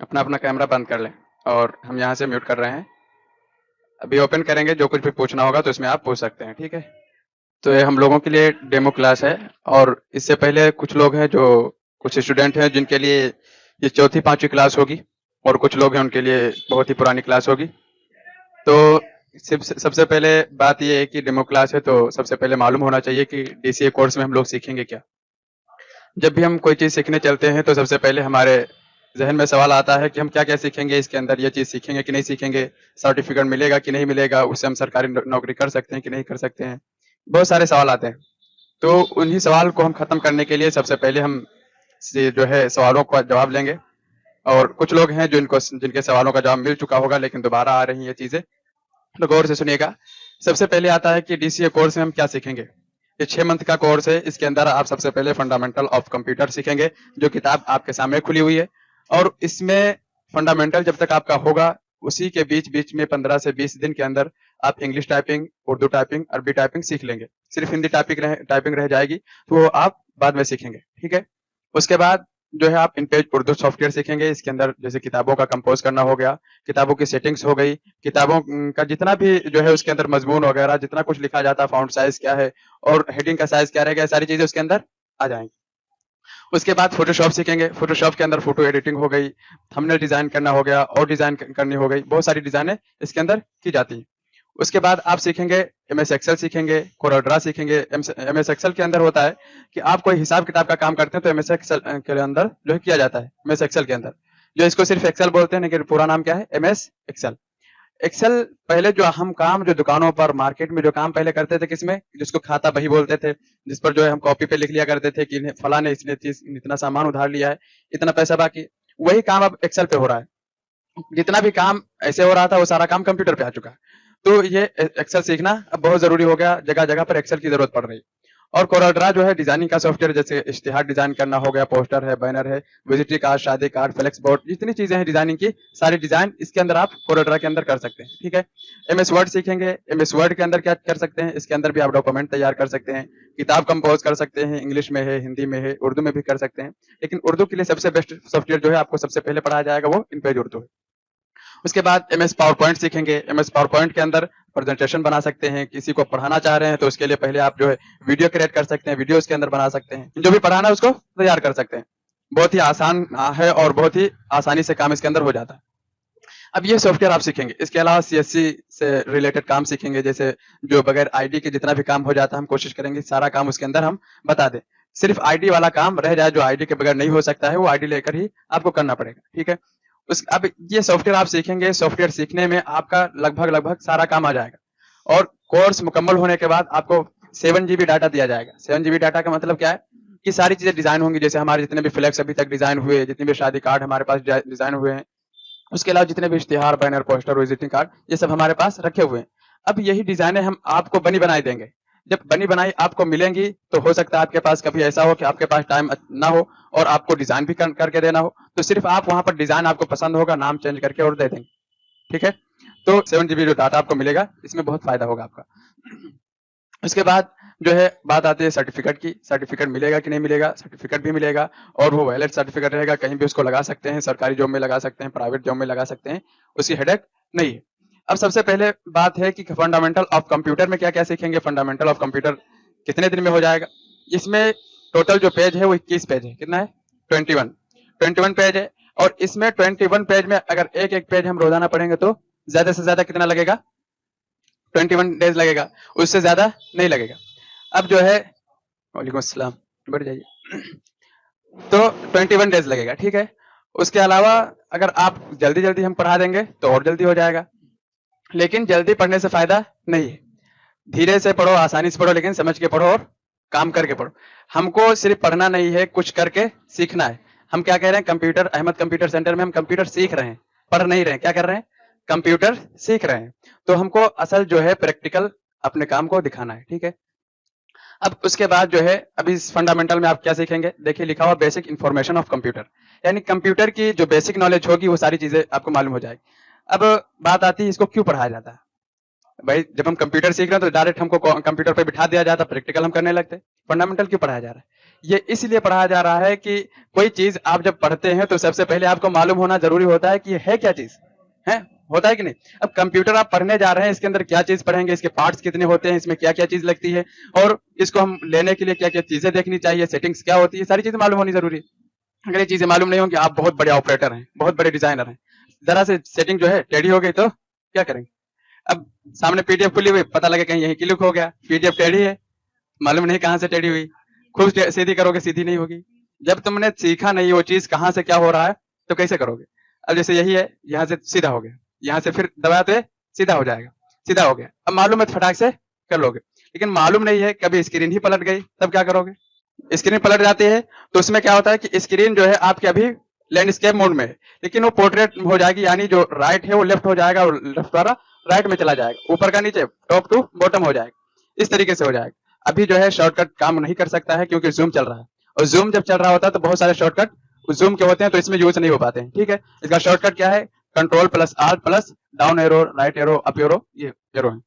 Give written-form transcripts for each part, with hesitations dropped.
अपना अपना कैमरा बंद कर लें और हम यहाँ से म्यूट कर रहे हैं। अभी ओपन करेंगे, जो कुछ भी पूछना होगा तो इसमें आप पूछ सकते हैं, ठीक है। तो ये हम लोगों के लिए डेमो क्लास है और इससे पहले कुछ लोग हैं जो कुछ स्टूडेंट हैं जिनके लिए ये चौथी पांचवी क्लास होगी और कुछ लोग हैं उनके लिए बहुत ही पुरानी क्लास होगी। तो सबसे पहले बात ये है कि डेमो क्लास है तो सबसे पहले मालूम होना चाहिए कि डीसीए कोर्स में हम लोग सीखेंगे क्या। जब भी हम कोई चीज़ सीखने चलते हैं तो सबसे पहले हमारे ज़हन में सवाल आता है कि हम क्या-क्या सीखेंगे, इसके अंदर ये चीज़ सीखेंगे कि नहीं सीखेंगे, सर्टिफिकेट मिलेगा कि नहीं मिलेगा, उससे हम सरकारी नौकरी कर सकते हैं कि नहीं कर सकते हैं। बहुत सारे सवाल आते हैं। तो उन्हीं सवाल को हम खत्म करने के लिए सबसे पहले हम से जो है सवालों का जवाब लेंगे और कुछ लोग हैं जिनके सवालों का जवाब मिल चुका होगा लेकिन दोबारा आ रही हैं ये चीज़ें। तो गौर से सुनिएगा। सबसे पहले आता है कि डीसीए कोर्स में हम क्या सीखेंगे। ये 6 मंथ का कोर्स है। इसके अंदर आप सबसे पहले फंडामेंटल ऑफ कंप्यूटर सीखेंगे, जो किताब आपके सामने खुली हुई है। और इसमें फंडामेंटल जब तक आपका होगा, उसी के बीच-बीच में 15 से 20 दिन के अंदर आप इंग्लिश टाइपिंग, उर्दू टाइपिंग, अरबी टाइपिंग सीख लेंगे। सिर्फ हिंदी टाइपिंग रह जाएगी, तो वो आप बाद में सीखेंगे, ठीक है? उसके बाद जो है आप इन पेज उर्दू सॉफ्टवेयर सीखेंगे। इसके अंदर जैसे किताबों का कंपोज़ करना हो गया, किताबों की सेटिंग्स हो गई, किताबों का जितना भी जो है उसके अंदर मज़मून वगैरह जितना कुछ लिखा जाता है, फ़ॉन्ट साइज़ क्या है और हेडिंग का साइज़ क्या रहेगा, ये सारी चीज़ें उसके अंदर आ जाएँगी। उसके बाद फ़ोटोशॉप सीखेंगे। फ़ोटोशॉप के अंदर फ़ोटो एडिटिंग हो गई, थंबनेल डिज़ाइन करना हो गया और डिज़ाइन करनी हो गई। बहुत सारी डिज़ाइनें इसके अंदर की जाती हैं। उसके बाद आप सीखेंगे एमएस एक्सेल सीखेंगे, कोरलड्रा सीखेंगे। एमएस एक्सेल के अंदर होता है कि आप कोई हिसाब-किताब का काम करते हैं तो एमएस एक्सेल के अंदर जो है किया जाता है, एमएस एक्सेल के अंदर। जो इसको सिर्फ़ एक्सेल बोलते हैं लेकिन पूरा नाम क्या है? MS Excel. एक्सेल पहले जो हम काम जो दुकानों पर मार्केट में जो काम पहले करते थे किसमें? जिसको खाता बही बोलते थे, जिस पर जो है हम कॉपी पे लिख लिया करते थे कि फलाँ ने इसने चीज़ इतना सामान उधार लिया है, इतना पैसा बाकी। वही काम अब एक्सेल पे हो रहा है। जितना भी काम ऐसे हो रहा था वो सारा काम कंप्यूटर पे आ चुका है। तो ये एक्सेल सीखना अब बहुत ज़रूरी हो गया, जगह-जगह पर एक्सेल की ज़रूरत पड़ रही है। और कोरलड्रा जो है डिज़ाइनिंग का सॉफ्टवेयर, जैसे इश्तिहार डिज़ाइन करना हो गया, पोस्टर है, बैनर है, विजिटिंग कार्ड, शादी कार्ड, फ्लेक्स बोर्ड, जितनी चीज़ें हैं डिज़ाइनिंग की, सारी डिज़ाइन इसके अंदर आप कोरलड्रा के अंदर कर सकते हैं, ठीक है? एमएस वर्ड सीखेंगे। एमएस वर्ड के अंदर क्या कर सकते हैं? इसके अंदर भी आप डॉक्यूमेंट तैयार कर सकते हैं, किताब कंपोज़ कर सकते हैं, इंग्लिश में है, हिंदी में है, उर्दू में भी कर सकते हैं। लेकिन उर्दू के लिए सबसे बेस्ट सॉफ्टवेयर जो है आपको सबसे पहले पढ़ाया जाएगा वो इनपेज उर्दू है। उसके बाद एमएस पावर पॉइंट सीखेंगे। एमएस पावर पॉइंट के अंदर प्रेजेंटेशन बना सकते हैं। किसी को पढ़ाना चाह रहे हैं तो उसके लिए पहले आप जो है वीडियो क्रिएट कर सकते हैं, वीडियो उसके अंदर बना सकते हैं। जो भी पढ़ाना है उसको तैयार कर सकते हैं। बहुत ही आसान है और बहुत ही आसानी से काम इसके अंदर हो जाता है। अब ये सॉफ्टवेयर आप सीखेंगे। इसके अलावा सीएससी से रिलेटेड काम सीखेंगे, जैसे जो बगैर आईडी के जितना भी काम हो जाता है हम कोशिश करेंगे सारा काम उसके अंदर हम बता दें। सिर्फ आईडी वाला काम रह जाए, जो आईडी के बगैर नहीं हो सकता है वो आईडी लेकर ही आपको करना पड़ेगा, ठीक है? अब ये सॉफ्टवेयर आप सीखेंगे। सॉफ्टवेयर सीखने में आपका लगभग सारा काम आ जाएगा और कोर्स मुकम्मल होने के बाद आपको 7 जीबी डाटा दिया जाएगा। 7 जीबी डाटा का मतलब क्या है कि सारी चीजें डिजाइन होंगी, जैसे हमारे जितने भी फ्लेक्स अभी तक डिजाइन हुए, जितने भी शादी कार्ड हमारे पास डिजाइन हुए हैं, उसके अलावा जितने भी इश्तिहार, बैनर, पोस्टर, विजिटिंग कार्ड, ये सब हमारे पास रखे हुए हैं। अब यही डिजाइनें हम आपको बनी बनाई देंगे। जब बनी बनाई आपको मिलेंगी तो हो सकता है आपके पास कभी ऐसा हो कि आपके पास टाइम ना हो और आपको डिजाइन भी करके देना हो, तो सिर्फ आप वहां पर डिजाइन आपको पसंद होगा, नाम चेंज करके और दे देंगे, ठीक है? तो 7 जीबी जो डाटा आपको मिलेगा, इसमें बहुत फायदा होगा आपका। उसके बाद जो है बात आती है सर्टिफिकेट की। सर्टिफिकेट मिलेगा कि नहीं मिलेगा? सर्टिफिकेट भी मिलेगा और वो वैलिड सर्टिफिकेट रहेगा। कहीं भी उसको लगा सकते हैं, सरकारी जॉब में लगा सकते हैं, प्राइवेट जॉब में लगा सकते हैं, उसकी हेडेक नहीं है। अब सबसे पहले बात है कि फंडामेंटल ऑफ कंप्यूटर में क्या-क्या सीखेंगे। फंडामेंटल ऑफ कंप्यूटर कितने दिन में हो जाएगा? इसमें टोटल जो पेज है वो 21 पेज है। कितना है? 21। 21 पेज है और इसमें 21 पेज में अगर एक-एक पेज हम रोजाना पढ़ेंगे तो ज्यादा से ज्यादा कितना लगेगा? 21 डेज लगेगा, उससे ज्यादा नहीं लगेगा। अब जो है वालेकुम अस्सलाम, बढ़ जाइए। तो 21 डेज लगेगा, ठीक है? उसके अलावा अगर आप जल्दी-जल्दी हम पढ़ा देंगे तो और जल्दी हो जाएगा। लेकिन जल्दी पढ़ने से फायदा नहीं है। धीरे से पढ़ो, आसानी से पढ़ो, लेकिन समझ के पढ़ो और काम करके पढ़ो। हमको सिर्फ पढ़ना नहीं है, कुछ करके सीखना है। हम क्या कह रहे हैं? कंप्यूटर अहमद कंप्यूटर सेंटर में हम कंप्यूटर सीख रहे हैं, पढ़ नहीं रहे हैं। क्या कर रहे हैं? कंप्यूटर सीख रहे हैं। तो हमको असल जो है प्रैक्टिकल अपने काम को दिखाना है, ठीक है? अब उसके बाद जो है अभी इस फंडामेंटल में आप क्या सीखेंगे? देखिए लिखा हुआ बेसिक इन्फॉर्मेशन ऑफ कंप्यूटर, यानी कंप्यूटर की जो बेसिक नॉलेज होगी वो सारी चीजें आपको मालूम हो जाएगी। अब बात आती है इसको क्यों पढ़ाया जाता है? भाई जब हम कंप्यूटर सीख रहे हैं तो डायरेक्ट हमको कंप्यूटर पे बिठा दिया जाता, प्रैक्टिकल हम करने लगते। फंडामेंटल क्यों पढ़ाया जा रहा है? ये इसलिए पढ़ाया जा रहा है कि कोई चीज आप जब पढ़ते हैं तो सबसे पहले आपको मालूम होना जरूरी होता है कि ये है क्या चीज है, होता है कि नहीं? अब कंप्यूटर आप पढ़ने जा रहे हैं, इसके अंदर क्या चीज पढ़ेंगे, इसके पार्ट्स कितने होते हैं, इसमें क्या क्या चीज लगती है, और इसको हम लेने के लिए क्या क्या चीजें देखनी चाहिए, सेटिंग्स क्या होती है, सारी चीजें मालूम होनी जरूरी है। अगर ये चीजें मालूम नहीं होंगी, आप बहुत बड़े ऑपरेटर हैं, बहुत बड़े डिजाइनर हैं, जरा से सेटिंग जो है टेढ़ी हो गई तो क्या करेंगे? अब सामने पीडीएफ खुली हुई, पता लगे कहीं यहीं क्लिक हो गया, पीडीएफ टेढ़ी है, मालूम नहीं कहाँ से टेढ़ी हुई, खुद सीधी करोगे सीधी नहीं होगी। जब तुमने सीखा नहीं वो चीज कहाँ से क्या हो रहा है तो कैसे करोगे? अब जैसे यही है, यहाँ से सीधा हो गया, यहाँ से फिर दबाते सीधा हो जाएगा, सीधा हो गया। अब मालूम है फटाक से कर लोगे, लेकिन मालूम नहीं है, कभी स्क्रीन ही पलट गई तब क्या करोगे? स्क्रीन पलट जाती है तो उसमें क्या होता है कि स्क्रीन जो है आपके अभी लैंडस्केप मोड में है, लेकिन वो पोर्ट्रेट हो जाएगी, यानी जो राइट है वो लेफ्ट हो जाएगा और लेफ्ट द्वारा राइट में चला जाएगा, ऊपर का नीचे, टॉप टू बॉटम हो जाएगा, इस तरीके से हो जाएगा। अभी जो है शॉर्टकट काम नहीं कर सकता है क्योंकि जूम चल रहा है, और जूम जब चल रहा होता है तो बहुत सारे शॉर्टकट जूम के होते हैं तो इसमें यूज नहीं हो पाते हैं। ठीक है, इसका शॉर्टकट क्या है? Control plus R plus down arrow, right arrow, up arrow, ये एरो है।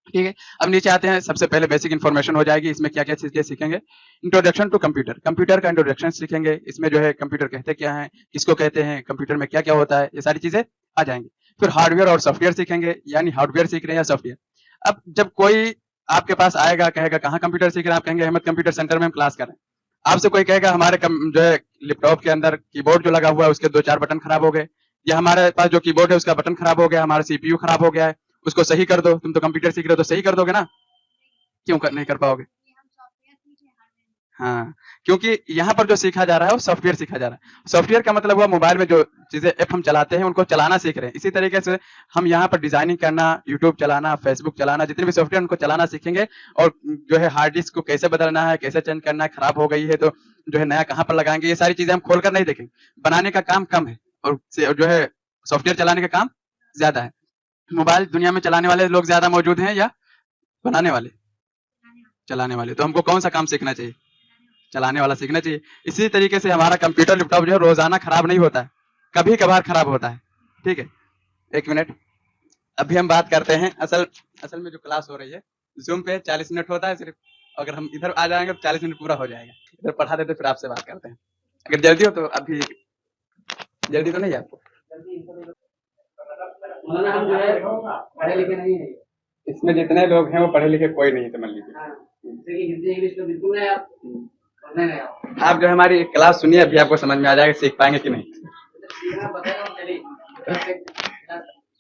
ठीक है, अब नीचे आते हैं, सबसे पहले बेसिक इन्फॉर्मेशन हो जाएगी, इसमें क्या क्या चीजें सीखेंगे। इंट्रोडक्शन टू कंप्यूटर, कंप्यूटर का इंट्रोडक्शन सीखेंगे, इसमें जो है कंप्यूटर कहते क्या है, किसको कहते हैं, कंप्यूटर में क्या क्या होता है, ये सारी चीजें आ जाएंगी। फिर हार्डवेयर और सॉफ्टवेयर सीखेंगे, यानी हार्डवेयर सीख रहे हैं या सॉफ्टवेयर। अब जब कोई आपके पास आएगा, कहेगा कहाँ कंप्यूटर सीख रहे हैं, आप कहेंगे अहमद कंप्यूटर सेंटर में हम क्लास कर रहे हैं। आपसे कोई कहेगा हमारे जो है लैपटॉप के अंदर कीबोर्ड जो लगा हुआ है उसके 2-4 बटन खराब हो गए, या हमारे पास जो कीबोर्ड है उसका बटन खराब हो गया, हमारा सीपीयू खराब हो गया है, उसको सही कर दो। तुम तो कंप्यूटर सीख रहे हो तो सही कर दोगे ना, क्यों नहीं कर पाओगे? हाँ, क्योंकि यहाँ पर जो सीखा जा रहा है वो सॉफ्टवेयर सीखा जा रहा है। सॉफ्टवेयर का मतलब हुआ मोबाइल में जो चीजें ऐप हम चलाते हैं उनको चलाना सीख रहे हैं। इसी तरीके से हम यहाँ पर डिजाइनिंग करना, यूट्यूब चलाना, फेसबुक चलाना, जितने भी सॉफ्टवेयर उनको चलाना सीखेंगे, और जो है हार्ड डिस्क को कैसे बदलना है, कैसे चेंज करना है, खराब हो गई है तो जो है नया कहाँ पर लगाएंगे, ये सारी चीजें हम खोल कर नहीं देखेंगे। बनाने का काम कम है और जो है सॉफ्टवेयर चलाने का काम ज्यादा है। मोबाइल दुनिया में चलाने वाले लोग ज्यादा मौजूद हैं या बनाने वाले? चलाने वाले। तो हमको कौन सा काम सीखना चाहिए? चलाने वाला सीखना चाहिए। इसी तरीके से हमारा कंप्यूटर लैपटॉप जो है रोजाना खराब नहीं होता है, कभी कभार खराब होता है। ठीक है, एक मिनट, अभी हम बात करते हैं असल में जो क्लास हो रही है जूम पे 40 मिनट होता है सिर्फ, अगर हम इधर आ जाएंगे तो 40 मिनट पूरा हो जाएगा। इधर पढ़ा देते फिर आपसे बात करते हैं, अगर जल्दी हो तो। अभी जल्दी तो नहीं है आपको? हम जो है पढ़े लिखे नहीं है, इसमें जितने लोग हैं वो पढ़े लिखे कोई नहीं, समझ लीजिए। हिंदी इंग्लिश तो बिल्कुल नहीं, आप जो हमारी क्लास सुनिए, अभी आपको समझ में आ जाएगा सीख पाएंगे कि नहीं।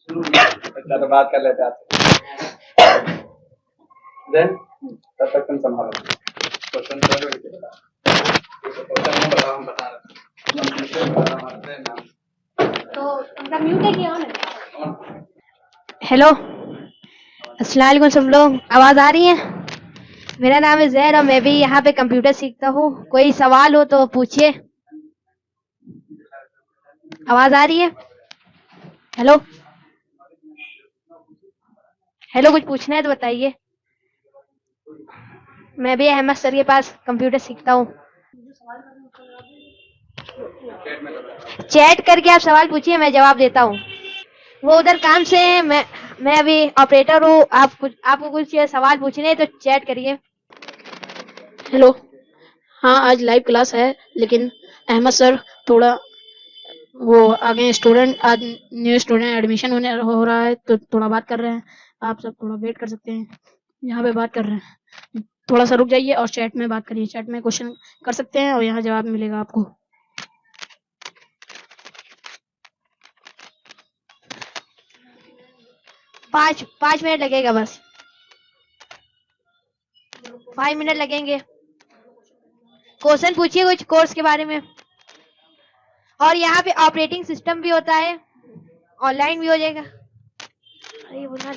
अच्छा, तो बात कर लेते हैं आपसे। देन तब तक तुम संभालो क्वेश्चन, बताओ, हम बता रहे हैं। तो उनका म्यूट है कि ऑन है? हेलो, अस्सलाम वालेकुम सब लोग, आवाज़ आ रही है? मेरा नाम है जहर और मैं भी यहाँ पे कंप्यूटर सीखता हूँ। कोई सवाल हो तो पूछिए। आवाज़ आ रही है? हेलो हेलो, कुछ पूछना है तो बताइए। मैं भी अहमद सर के पास कंप्यूटर सीखता हूँ। चैट करके आप सवाल पूछिए, मैं जवाब देता हूँ। वो उधर काम से है, मैं अभी ऑपरेटर हूँ। आपको कुछ सवाल पूछने हैं तो चैट करिए। हेलो, हाँ आज लाइव क्लास है, लेकिन अहमद सर थोड़ा वो आगे स्टूडेंट, आज न्यू स्टूडेंट एडमिशन हो रहा है तो थोड़ा बात कर रहे हैं। आप सब थोड़ा वेट कर सकते हैं, यहाँ पे बात कर रहे हैं। थोड़ा सा रुक जाइए और चैट में बात करिए, चैट में क्वेश्चन कर सकते हैं और यहाँ जवाब मिलेगा आपको। पाँच मिनट लगेगा, बस 5 मिनट लगेंगे। क्वेश्चन पूछिए कुछ कोर्स के बारे में। और यहाँ पे ऑपरेटिंग सिस्टम भी होता है, ऑनलाइन भी हो जाएगा। अरे बोला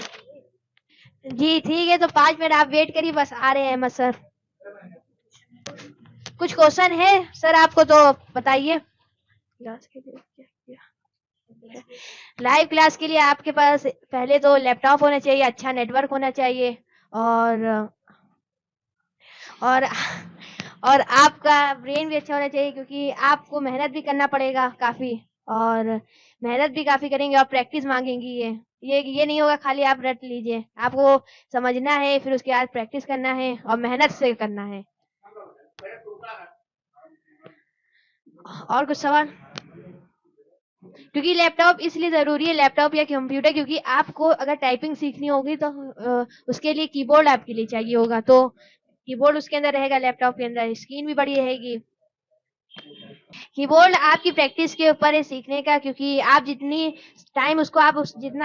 जी, ठीक है, तो 5 मिनट आप वेट करिए, बस आ रहे हैं अहमद सर। कुछ क्वेश्चन है सर आपको तो बताइए। लाइव क्लास के लिए आपके पास पहले तो लैपटॉप होना चाहिए, अच्छा नेटवर्क होना चाहिए, और आपका ब्रेन भी अच्छा होना चाहिए, क्योंकि आपको मेहनत भी करना पड़ेगा काफ़ी, और मेहनत भी काफ़ी करेंगे और प्रैक्टिस मांगेंगी। ये नहीं होगा खाली आप रट लीजिए, आपको समझना है, फिर उसके बाद प्रैक्टिस करना है और मेहनत से करना है। और कुछ सवाल? क्योंकि लैपटॉप इसलिए ज़रूरी है, लैपटॉप या कंप्यूटर, क्योंकि आपको अगर टाइपिंग सीखनी होगी तो उसके लिए कीबोर्ड आपके लिए चाहिए होगा, तो कीबोर्ड उसके अंदर रहेगा, लैपटॉप के अंदर स्क्रीन भी बड़ी रहेगी। कीबोर्ड आपकी प्रैक्टिस के ऊपर है सीखने का, क्योंकि आप जितना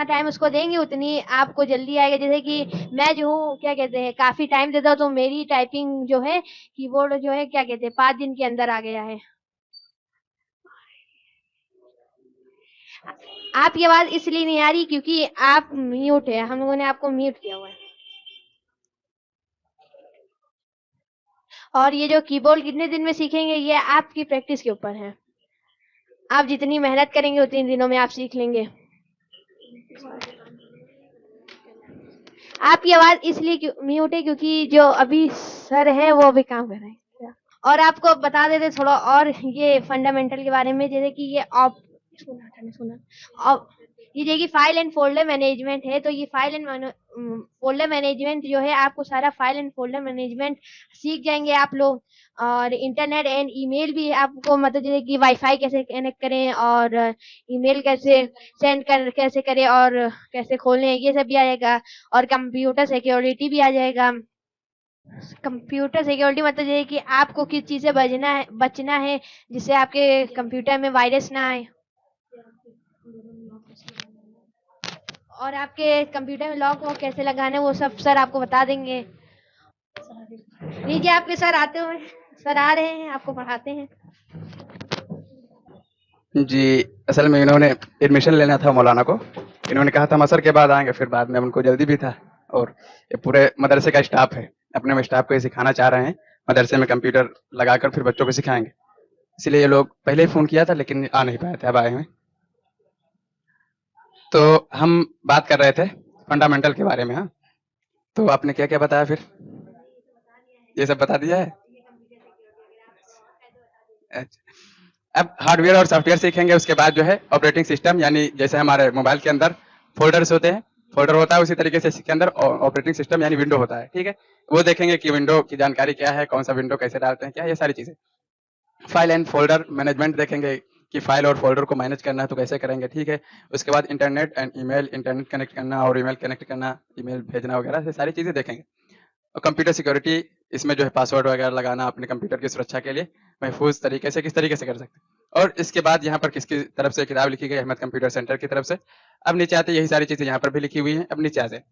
टाइम उसको देंगे उतनी आपको जल्दी आएगा। जैसे कि मैं जो हूँ क्या कहते हैं काफ़ी टाइम देता हूँ, तो मेरी टाइपिंग जो है कीबोर्ड जो है क्या कहते हैं 5 दिन के अंदर आ गया है। आपकी आवाज़ इसलिए नहीं आ रही क्योंकि आप म्यूट है, हम लोगों ने आपको म्यूट किया हुआ है। और ये जो कीबोर्ड कितने दिन में सीखेंगे ये आपकी प्रैक्टिस के ऊपर है। आप जितनी मेहनत करेंगे उतनी दिनों में आप सीख लेंगे। आपकी आवाज़ इसलिए म्यूट है क्योंकि जो अभी सर है वो अभी काम कर रहे हैं। और आपको बता देते थोड़ा और ये फंडामेंटल के बारे में, जैसे कि ये ये देखिए फाइल एंड फोल्डर मैनेजमेंट है, तो ये फाइल एंड फोल्डर मैनेजमेंट जो है आपको सारा फाइल एंड फोल्डर मैनेजमेंट सीख जाएंगे आप लोग। और इंटरनेट एंड ईमेल भी आपको, मतलब जैसे कि वाईफाई कैसे कनेक्ट करें और ईमेल कैसे कैसे करें और कैसे खोलें, ये सब भी आ जाएगा। और कंप्यूटर सिक्योरिटी भी आ जाएगा। कंप्यूटर सिक्योरिटी मतलब ये है कि आपको किस चीज़ से बचना है जिससे आपके कंप्यूटर में वायरस ना आए, और आपके कंप्यूटर में लॉक वॉक कैसे लगाना है वो सब सर आपको बता देंगे। लीजिए आपके सर आते हुए, सर आ रहे हैं, आपको पढ़ाते हैं। जी, असल में इन्होंने एडमिशन लेना था मौलाना को। इन्होंने कहा था हम असर के बाद आएँगे, फिर बाद में उनको जल्दी भी था। और ये पूरे मदरसे का स्टाफ है, अपने में स्टाफ को ये सिखाना चाह रहे हैं, मदरसे में कंप्यूटर लगाकर फिर बच्चों को सिखाएँगे। इसलिए ये लोग पहले ही फ़ोन किया था लेकिन आ नहीं पाए थे, अब आए हैं। तो हम बात कर रहे थे फंडामेंटल के बारे में। हाँ, तो आपने क्या-क्या बताया फिर? ये सब बता दिया है? अच्छा। अब हार्डवेयर और सॉफ्टवेयर सीखेंगे, उसके बाद जो है ऑपरेटिंग सिस्टम, यानी जैसे हमारे मोबाइल के अंदर फ़ोल्डर्स होते हैं, फ़ोल्डर होता है उसी तरीके से इसके अंदर ऑपरेटिंग सिस्टम यानी विंडो होता है, ठीक है? वो देखेंगे कि विंडो की जानकारी क्या है, कौन-सा विंडो कैसे डालते हैं, क्या है, ये सारी चीज़ें। फाइल एंड फ़ोल्डर मैनेजमेंट देखेंगे कि फाइल और फ़ोल्डर को मैनेज करना है तो कैसे करेंगे, ठीक है? उसके बाद internet and email, internet connect करना और ईमेल कनेक्ट करना, ईमेल भेजना वगैरह, ये सारी चीज़ें देखेंगे। और कंप्यूटर सिक्योरिटी, इसमें जो है पासवर्ड वगैरह लगाना अपने कंप्यूटर की सुरक्षा के लिए महफूज तरीके से किस तरीके से कर सकते हैं। और इसके बाद यहाँ पर किसकी तरफ से किताब लिखी गई, अहमद कंप्यूटर सेंटर की तरफ से। अब नीचे आते यही सारी चीज़ें यहाँ पर भी लिखी हुई हैं। अब नीचे आते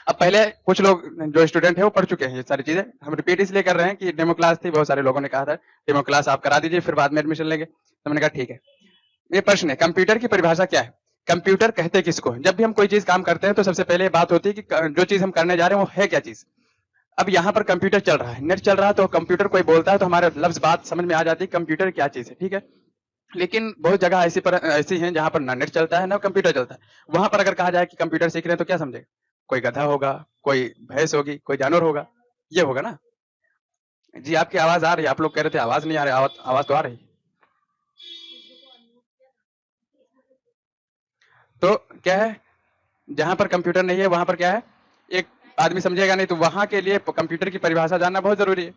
अब पहले कुछ लोग जो स्टूडेंट है वो पढ़ चुके हैं ये सारी चीज़ें। हम रिपीट इसलिए कर रहे हैं कि डेमो क्लास थी, बहुत सारे लोगों ने कहा था डेमो क्लास आप करा दीजिए फिर बाद में एडमिशन लेंगे, तो मैंने कहा ठीक है। ये प्रश्न है, कंप्यूटर की परिभाषा क्या है? कंप्यूटर कहते किसको हैं? जब भी हम कोई चीज़ काम करते हैं तो सबसे पहले बात होती है कि जो चीज़ हम करने जा रहे हैं वो है क्या चीज़? अब यहाँ पर कंप्यूटर चल रहा है, नेट चल रहा है, तो कंप्यूटर कोई बोलता है तो हमारे लफ्ज़ बात समझ में आ जाती है कंप्यूटर क्या चीज़ है, ठीक है? लेकिन बहुत जगह ऐसी हैं जहाँ पर ना नेट चलता है ना कंप्यूटर चलता है। वहाँ पर अगर कहा जाए कि कंप्यूटर सीख रहे हैं तो क्या समझेगा? कोई गधा होगा, कोई भैंस होगी, कोई जानवर होगा, ये होगा ना? जी, आपकी आवाज़ आ रही है, आप लोग कह रहे थे आवाज़ नहीं आ रही, आवाज़ तो आ रही। तो क्या है, जहाँ पर कंप्यूटर नहीं है वहाँ पर क्या है, एक आदमी समझेगा नहीं, तो वहाँ के लिए कंप्यूटर की परिभाषा जानना बहुत ज़रूरी है।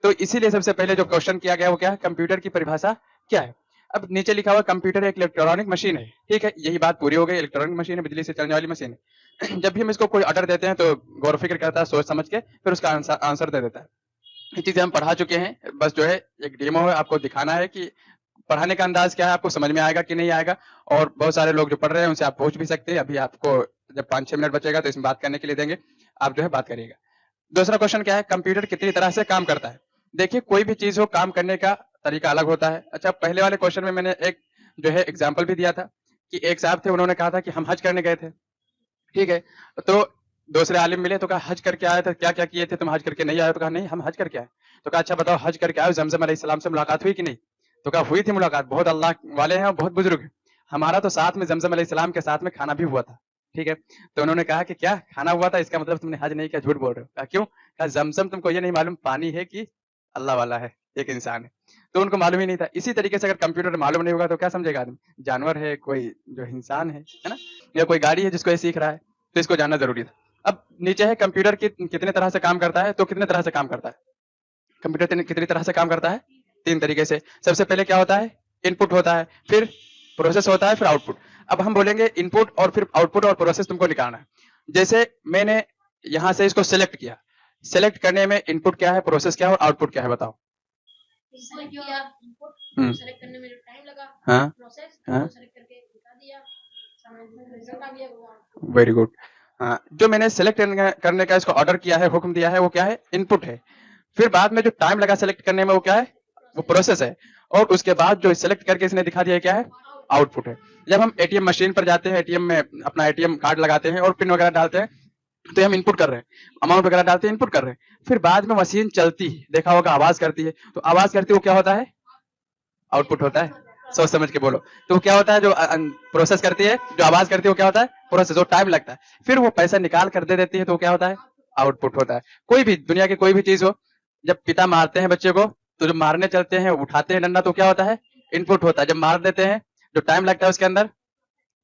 तो इसीलिए सबसे पहले जो क्वेश्चन किया गया वो क्या है, कंप्यूटर की परिभाषा क्या है? अब नीचे लिखा हुआ कंप्यूटर एक इलेक्ट्रॉनिक मशीन है, ठीक है? यही बात पूरी हो गई, इलेक्ट्रॉनिक मशीन है, बिजली से चलने वाली मशीन है। जब भी हम इसको कोई ऑर्डर देते हैं तो गौर फ़िक्र करता है सोच समझ के, फिर उसका आंसर दे देता है। ये चीज़ें हम पढ़ा चुके हैं, बस जो है एक डेमो है, आपको दिखाना है कि पढ़ाने का अंदाज़ क्या है, आपको समझ में आएगा कि नहीं आएगा। और बहुत सारे लोग जो पढ़ रहे हैं उनसे आप पूछ भी सकते हैं। अभी आपको जब 5-6 मिनट बचेगा तो इसमें बात करने के लिए देंगे, आप जो है बात करिएगा। दूसरा क्वेश्चन क्या है, कंप्यूटर कितनी तरह से काम करता है? देखिए, कोई भी चीज़ हो काम करने का तरीका अलग होता है। अच्छा, पहले वाले क्वेश्चन में मैंने एक जो है एग्ज़ाम्पल भी दिया था कि एक साहब थे, उन्होंने कहा था कि हम हज करने गए थे, ठीक है? तो दूसरे आलिम मिले तो कहा हज करके आए थे, क्या-क्या किए थे? तुम हज करके नहीं आए हो? तो कहा नहीं, हम हज करके आए। तो कहा अच्छा बताओ, हज करके आए हो, ज़मज़म अलैहिस्सलाम से मुलाकात हुई कि नहीं? तो कहा हुई थी मुलाकात, बहुत अल्लाह वाले हैं और बहुत बुजुर्ग हैं। हमारा तो साथ में ज़मज़म अलैहिस्सलाम के साथ में खाना भी हुआ था, ठीक है? तो उन्होंने कहा कि क्या खाना हुआ था, इसका मतलब तुमने हज नहीं किया, झूठ बोल रहे हो। कहा क्यों? कहा ज़मज़म तुमको ये नहीं मालूम पानी है कि अल्लाह वाला है, एक इंसान है। तो उनको मालूम ही नहीं था। इसी तरीके से अगर कंप्यूटर मालूम नहीं होगा तो क्या समझेगा आदमी? जानवर है, कोई जो इंसान है ना? या कोई गाड़ी है जिसको ये सीख रहा है, तो इसको जानना ज़रूरी था। अब नीचे है कंप्यूटर कितने तरह से काम करता है, तो कितने तरह से काम करता है? कंप्यूटर कितनी तरह से काम करता है? 3 तरीके से। सबसे पहले क्या होता है, इनपुट होता है, फिर प्रोसेस होता है, फिर आउटपुट। अब हम बोलेंगे इनपुट और फिर आउटपुट और प्रोसेस तुमको निकालना है। जैसे मैंने यहाँ से इसको सेलेक्ट किया, सेलेक्ट करने में इनपुट क्या है, प्रोसेस क्या है और आउटपुट क्या है, बताओ। हम्म, सेलेक्ट करने में टाइम लगा, हाँ प्रोसेस हाँ, सेलेक्ट करके दिखा दिया, रिजल्ट आ गया वो। Very good. हाँ, जो मैंने सेलेक्ट करने का इसको ऑर्डर किया है, हुक्म दिया है, वो क्या है, इनपुट है। फिर बाद में जो टाइम लगा सेलेक्ट करने में वो क्या है, वो प्रोसेस है। और उसके बाद जो सेलेक्ट करके इसने दिखा दिया है क्या है, आउटपुट है। जब हम एटीएम मशीन पर जाते हैं, एटीएम में अपना एटीएम कार्ड लगाते हैं और पिन वगैरह डालते हैं, तो हम इनपुट कर रहे हैं, अमाउंट वगैरह डालते हैं, इनपुट कर रहे हैं। फिर बाद में मशीन चलती है, देखा होगा आवाज करती है, तो आवाज करती है वो क्या होता है, आउटपुट होता है। सोच समझ के बोलो। तो क्या होता है, जो प्रोसेस करती है, जो आवाज करती है वो क्या होता है, प्रोसेस। जो टाइम लगता है, फिर वो पैसा निकाल कर दे देती है, तो क्या होता है, आउटपुट होता है। कोई भी दुनिया की कोई भी चीज हो, जब पिता मारते हैं बच्चे को, तो जब मारने चलते हैं, उठाते हैं डंडा, तो क्या होता है, इनपुट होता है। जब मार देते हैं, जो टाइम लगता है उसके अंदर,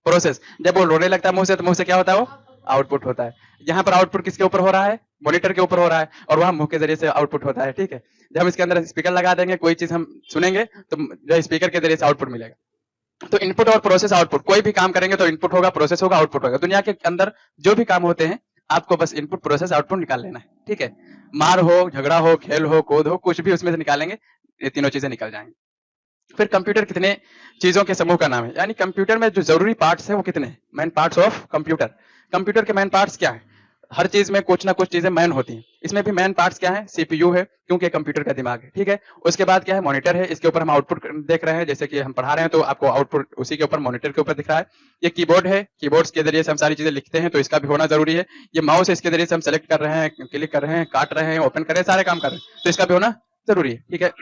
प्रोसेस। जब वो रोने लगता है मुंह से, तो मुंह से क्या होता है, वो आउटपुट होता है। यहाँ पर आउटपुट किसके ऊपर हो रहा है, मॉनिटर के ऊपर हो रहा है, और वहां मुंह के जरिए से आउटपुट होता है। ठीक है, जब हम इसके अंदर स्पीकर लगा देंगे, कोई चीज हम सुनेंगे, तो जो स्पीकर के जरिए से आउटपुट मिलेगा। तो इनपुट और प्रोसेस, आउटपुट, कोई भी काम करेंगे तो इनपुट होगा, प्रोसेस होगा, आउटपुट होगा। दुनिया के अंदर जो भी काम होते हैं, आपको बस इनपुट, प्रोसेस, आउटपुट निकाल लेना है। ठीक है, मार हो, झगड़ा हो, खेल हो, कूद हो, कुछ भी उसमें से निकालेंगे, ये तीनों चीजें निकल जाएंगी। फिर कंप्यूटर कितने चीजों के समूह का नाम है, यानी कंप्यूटर में जो जरूरी पार्ट्स है वो कितने हैं, main parts of computer. Computer के मेन पार्ट्स क्या है, हर चीज में कुछ ना कुछ चीजें मेन होती हैं। इसमें भी मेन पार्ट्स क्या है, सीपीयू है, क्योंकि कंप्यूटर का दिमाग है। ठीक है, उसके बाद क्या है, मॉनिटर है, इसके ऊपर हम आउटपुट देख रहे हैं, जैसे कि हम पढ़ा रहे हैं तो आपको आउटपुट उसी के ऊपर, मॉनिटर के ऊपर दिख रहा है। ये कीबोर्ड है, कीबोर्ड्स के जरिए से हम सारी चीजें लिखते हैं, तो इसका भी होना जरूरी है। ये माउस है, इसके जरिए से हम सेलेक्ट कर रहे हैं, क्लिक कर रहे हैं, काट रहे हैं, ओपन कर रहे हैं, सारे काम कर रहे हैं, तो इसका भी होना जरूरी है। ठीक है,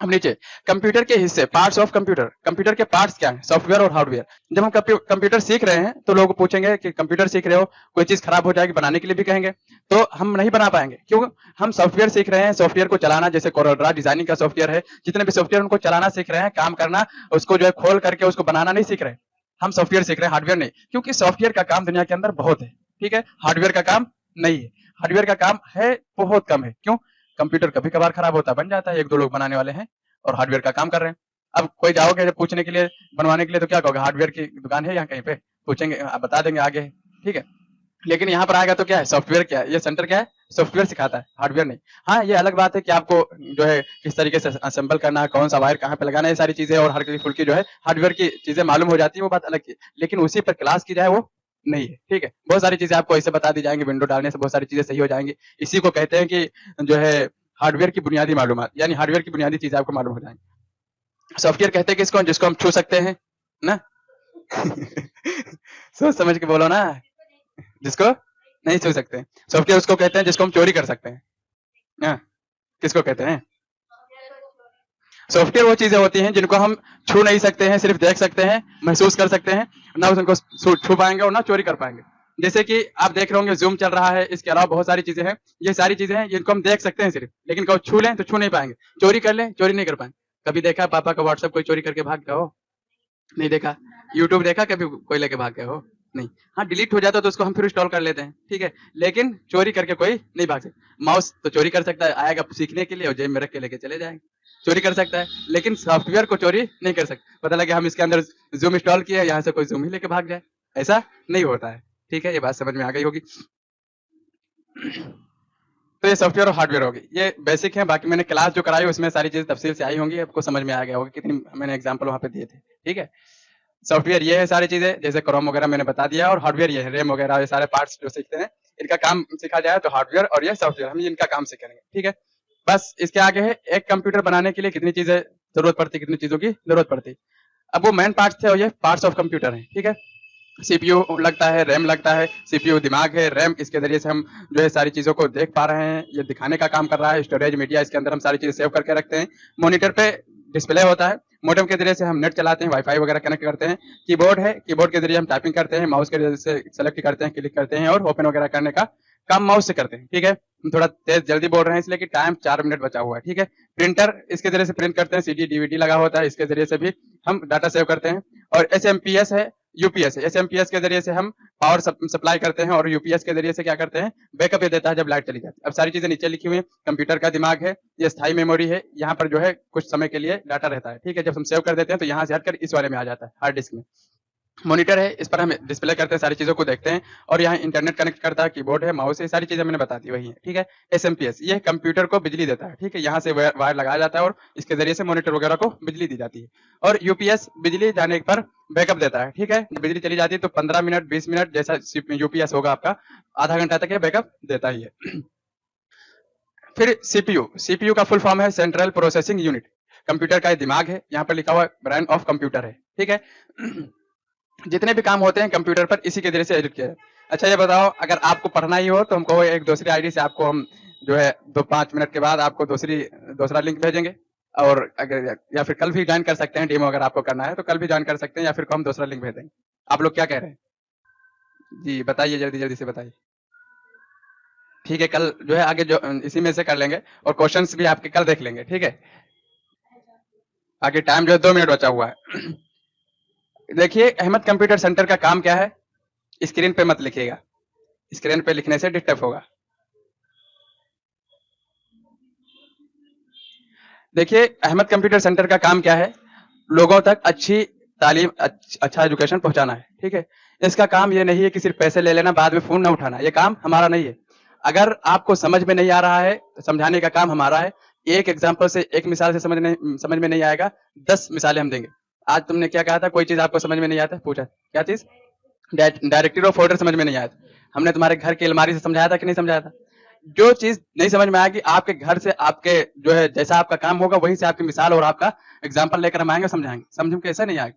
हम नीचे कंप्यूटर के हिस्से, पार्ट्स ऑफ कंप्यूटर। कंप्यूटर के पार्ट्स क्या है, सॉफ्टवेयर और हार्डवेयर। जब हम कंप्यूटर सीख रहे हैं, तो लोग पूछेंगे कि कंप्यूटर सीख रहे हो, कोई चीज खराब हो जाएगी, बनाने के लिए भी कहेंगे, तो हम नहीं बना पाएंगे। क्यों, हम सॉफ्टवेयर सीख रहे हैं, सॉफ्टवेयर को चलाना, जैसे कोरोड्रा डिजाइनिंग का सॉफ्टवेयर है, जितने भी सॉफ्टवेयर उनको चलाना सीख रहे हैं, काम करना, उसको जो है खोल करके उसको बनाना नहीं सीख रहे। हम सॉफ्टवेयर सीख रहे हैं, हार्डवेयर नहीं, क्योंकि सॉफ्टवेयर का काम दुनिया के अंदर बहुत है। ठीक है, हार्डवेयर का काम नहीं है, हार्डवेयर का काम है बहुत कम है। क्यों, कंप्यूटर कभी कभार खराब होता है, बन जाता है, 1-2 लोग बनाने वाले हैं और हार्डवेयर का काम कर रहे हैं। अब कोई जाओगे जब पूछने के लिए, बनवाने के लिए, तो क्या कहोगे, हार्डवेयर की दुकान है यहाँ कहीं पे, पूछेंगे, आप बता देंगे आगे। ठीक है, लेकिन यहाँ पर आएगा तो क्या है, सॉफ्टवेयर क्या है, ये सेंटर क्या है, सॉफ्टवेयर सिखाता है, हार्डवेयर नहीं। हाँ, ये अलग बात है कि आपको जो है किस तरीके से असेंबल करना है, कौन सा वायर कहाँ पे लगाना है, ये सारी चीजें और हल्की फुल्की जो है हार्डवेयर की चीजें मालूम हो जाती है, वो बात अलग की। लेकिन उसी पर क्लास की जाए वो नहीं है। ठीक है, बहुत सारी चीजें आपको ऐसे बता दी जाएंगी, विंडो डालने से बहुत सारी चीजें सही हो जाएंगी। इसी को कहते हैं कि जो है हार्डवेयर की बुनियादी मालूमात, यानी हार्डवेयर की बुनियादी चीजें आपको मालूम हो जाएंगी। सॉफ्टवेयर कहते हैं किसको, जिसको हम छू सकते हैं ना। सोच समझ के बोलो ना, जिसको नहीं छू सकते। सॉफ्टवेयर उसको कहते हैं जिसको हम चोरी कर सकते हैं ना, किसको कहते हैं, सॉफ्टवेयर वो चीजें होती हैं जिनको हम छू नहीं सकते हैं, सिर्फ देख सकते हैं, महसूस कर सकते हैं, ना उनको छू पाएंगे और ना चोरी कर पाएंगे। जैसे कि आप देख रहे होंगे जूम चल रहा है, इसके अलावा बहुत सारी चीजें हैं, ये सारी चीजें हैं जिनको हम देख सकते हैं सिर्फ, लेकिन कभी छू लें तो छू नहीं पाएंगे, चोरी कर लें चोरी नहीं कर पाएंगे। कभी देखा पापा का व्हाट्सएप कोई चोरी करके भाग गया हो, नहीं देखा। यूट्यूब देखा कभी कोई लेके भाग गया हो, नहीं। हाँ, डिलीट हो जाता तो उसको हम फिर इंस्टॉल कर लेते हैं। ठीक है, लेकिन चोरी करके कोई नहीं भाग सकता। माउस तो चोरी कर सकता है, आएगा सीखने के लिए और जेब में रख के लेके चले जाएंगे, चोरी कर सकता है, लेकिन सॉफ्टवेयर को चोरी नहीं कर सकता। पता लगे हम इसके अंदर जूम इंस्टॉल किए, यहाँ से कोई जूम ही लेके भाग जाए, ऐसा नहीं होता है। ठीक है, ये बात समझ में आ गई होगी। तो ये सॉफ्टवेयर और हार्डवेयर होगी, ये बेसिक है। बाकी मैंने क्लास जो कराई उसमें सारी चीजें तफसील से आई होंगी, आपको समझ में आ गया होगा, कितनी मैंने एग्जांपल वहां पे दिए थे। ठीक है, सॉफ्टवेयर ये है सारी चीजें, जैसे क्रोम वगैरह मैंने बता दिया, और हार्डवेयर ये है, रैम वगैरह, ये सारे पार्ट्स जो सीखते हैं, इनका काम सीखा जाए तो हार्डवेयर और ये सॉफ्टवेयर, हम इनका काम सीखेंगे। ठीक है, बस इसके आगे है, एक कंप्यूटर बनाने के लिए कितनी चीजें जरूरत पड़ती, कितनी चीजों की जरूरत पड़ती। अब वो मेन पार्ट्स थे और ये पार्ट्स ऑफ कंप्यूटर है। ठीक है, सीपीयू लगता है, रैम लगता है, सीपीयू दिमाग है, रैम इसके जरिए से हम जो है सारी चीजों को देख पा रहे हैं, ये दिखाने का काम कर रहा है, स्टोरेज मीडिया, इसके अंदर हम सारी चीजें सेव करके रखते हैं। मॉनिटर पे डिस्प्ले होता है, मोडेम के जरिए से हम नेट चलाते हैं, वाईफाई वगैरह कनेक्ट करते हैं। कीबोर्ड है, कीबोर्ड के जरिए हम टाइपिंग करते हैं, माउस के जरिए से सेलेक्ट करते हैं, क्लिक करते हैं, और ओपन वगैरह करने का काम माउस से करते हैं। ठीक है, हम थोड़ा तेज जल्दी बोल रहे हैं इसलिए कि टाइम 4 मिनट बचा हुआ है। ठीक है, प्रिंटर इसके जरिए से प्रिंट करते हैं, सीडी डीवीडी लगा होता है, इसके जरिए से भी हम डाटा सेव करते हैं। और एसएमपीएस है, यूपीएस है। एसएमपीएस के जरिए से हम पावर सप्लाई करते हैं और यूपीएस के जरिए से क्या करते हैं, बैकअप ये देता है जब लाइट चली जाती है। अब सारी चीजें नीचे लिखी हुई है। कंप्यूटर का दिमाग है, ये स्थायी मेमोरी है, यहाँ पर जो है कुछ समय के लिए डाटा रहता है, ठीक है। जब हम सेव कर देते हैं तो यहाँ से हटकर इस वाले में आ जाता है, हार्ड डिस्क में। मॉनिटर है, इस पर हम डिस्प्ले करते हैं, सारी चीजों को देखते हैं, और यहाँ इंटरनेट कनेक्ट करता है, कीबोर्ड है, माउस है, सारी चीजें मैंने बता दी वही है, ठीक है। एसएमपीएस ये कंप्यूटर को बिजली देता है, ठीक है। यहाँ से वायर लगाया जाता है और इसके जरिए से मॉनिटर वगैरह को बिजली दी जाती है। और यूपीएस बिजली जाने पर बैकअप देता है, ठीक है। जब बिजली चली जाती है तो 15 मिनट 20 मिनट जैसा यूपीएस होगा आपका, आधा घंटा तक ये बैकअप देता ही है। फिर सीपीयू का फुल फॉर्म है सेंट्रल प्रोसेसिंग यूनिट। कंप्यूटर का ये दिमाग है, यहाँ पर लिखा हुआ ब्रेन ऑफ कंप्यूटर है, ठीक है। जितने भी काम होते हैं कंप्यूटर पर इसी के जरिए से एडिट किया जाता है। अच्छा ये बताओ, अगर आपको पढ़ना ही हो तो हमको एक दूसरी आईडी से आपको हम जो है 2-5 मिनट के बाद आपको दूसरा लिंक भेजेंगे, और अगर या फिर कल भी ज्वाइन कर सकते हैं डेमो, अगर आपको करना है तो कल भी ज्वाइन कर सकते हैं, या फिर हम दूसरा लिंक भेज देंगे। आप लोग क्या कह रहे हैं जी, बताइए, जल्दी जल्दी से बताइए। ठीक है, कल जो है आगे जो इसी में से कर लेंगे, और क्वेश्चंस भी आपके कल देख लेंगे, ठीक है। आगे टाइम जो है 2 मिनट बचा हुआ है। देखिए अहमद कंप्यूटर सेंटर का काम क्या है, स्क्रीन पे मत लिखिएगा, स्क्रीन पे लिखने से डिस्टर्ब होगा। देखिए अहमद कंप्यूटर सेंटर का काम क्या है, लोगों तक अच्छी तालीम, अच्छा एजुकेशन पहुंचाना है, ठीक है। इसका काम ये नहीं है कि सिर्फ पैसे ले लेना, बाद में फोन ना उठाना, ये काम हमारा नहीं है। अगर आपको समझ में नहीं आ रहा है तो समझाने का काम हमारा है। एक एग्जाम्पल से, एक मिसाल से समझ में नहीं आएगा, 10 मिसालें हम देंगे। आज तुमने क्या कहा था, कोई चीज आपको समझ में नहीं आता, पूछा क्या चीज, डायरेक्टरी ऑफ ऑर्डर समझ में नहीं आया था, हमने तुम्हारे घर की अलमारी से समझाया था कि नहीं समझाया था। जो चीज नहीं समझ में आएगी, आपके घर से आपके जो है जैसा आपका काम होगा वहीं से आपकी मिसाल और आपका एग्जाम्पल लेकर हम आएंगे, समझाएंगे। समझ में कैसे नहीं आएगा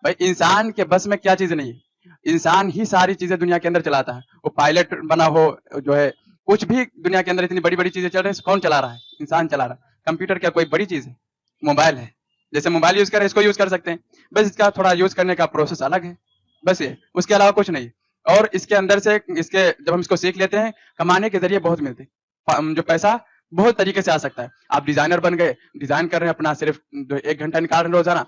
भाई, इंसान के बस में क्या चीज नहीं है, इंसान ही सारी चीजें दुनिया के अंदर चलाता है। वो पायलट बना हो, जो है कुछ भी दुनिया के अंदर इतनी बड़ी बड़ी चीजें चल रही है, कौन चला रहा है, इंसान चला रहा है। कंप्यूटर क्या कोई बड़ी चीज है, मोबाइल है, जैसे मोबाइल यूज करें इसको यूज कर सकते हैं, बस इसका थोड़ा यूज करने का प्रोसेस अलग है, बस ये, उसके अलावा कुछ नहीं। और इसके अंदर से इसके जब हम इसको सीख लेते हैं, कमाने के जरिए बहुत मिलते हैं, जो पैसा बहुत तरीके से आ सकता है। आप डिजाइनर बन गए, डिजाइन कर रहे हैं अपना, सिर्फ 1 घंटा निकाल रहे हैं रोजाना,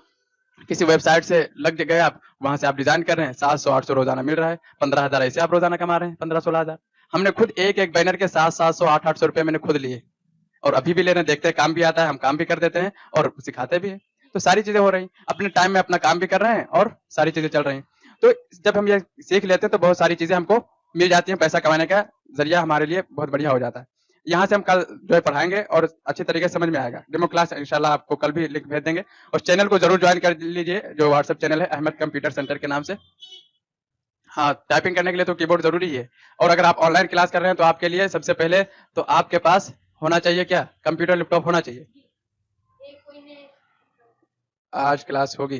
किसी वेबसाइट से लग गए आप, वहां से आप डिजाइन कर रहे हैं, 700-800 रोजाना मिल रहा है, 15,000 ऐसे आप रोजाना कमा रहे हैं, 15-16,000। हमने खुद एक एक बैनर के 700, 800 रुपए मैंने खुद लिए, और अभी भी ले रहे हैं, देखते हैं काम भी आता है, हम काम भी कर देते हैं और सिखाते भी हैं। तो सारी चीजें हो रही, अपने टाइम में अपना काम भी कर रहे हैं और सारी चीजें चल रही हैं। तो जब हम ये सीख लेते हैं तो बहुत सारी चीजें हमको मिल जाती हैं, पैसा कमाने का जरिया हमारे लिए बहुत बढ़िया हो जाता है। यहाँ से हम कल जो है पढ़ाएंगे और अच्छी तरीके से समझ में आएगा। डेमो क्लास इंशाल्लाह आपको कल भी लिंक भेज देंगे, और चैनल को जरूर ज्वाइन कर लीजिए, जो व्हाट्सएप चैनल है अहमद कंप्यूटर सेंटर के नाम से। हाँ, टाइपिंग करने के लिए तो कीबोर्ड जरूरी है, और अगर आप ऑनलाइन क्लास कर रहे हैं तो आपके लिए सबसे पहले तो आपके पास होना चाहिए क्या, कंप्यूटर लैपटॉप होना चाहिए। आज क्लास होगी।